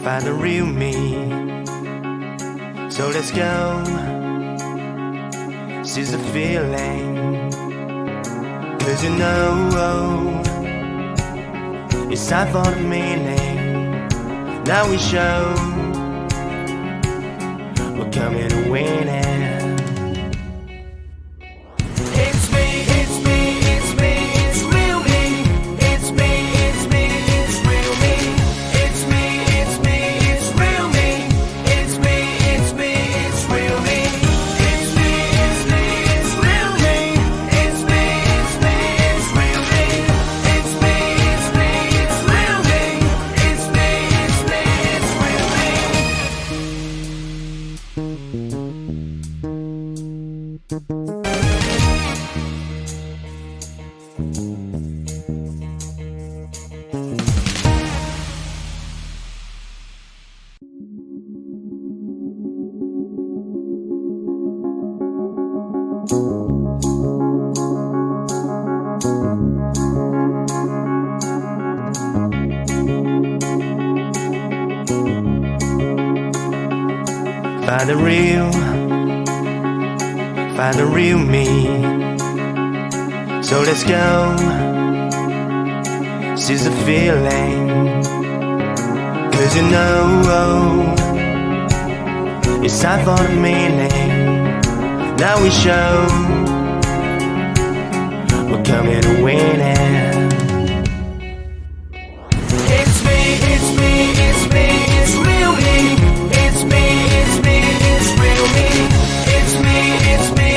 Find the real me. So let's go, seize the feeling. 'Cause you know, it's time for the meaning. Now we show we're coming to win it. Find the real me. So let's go, seize the feeling. 'Cause you know, it's time for the meaning. Now we show we're coming to win it. It's me, it's me, it's me, it's real me. It's me, it's me, it's real me. It's me, it's me.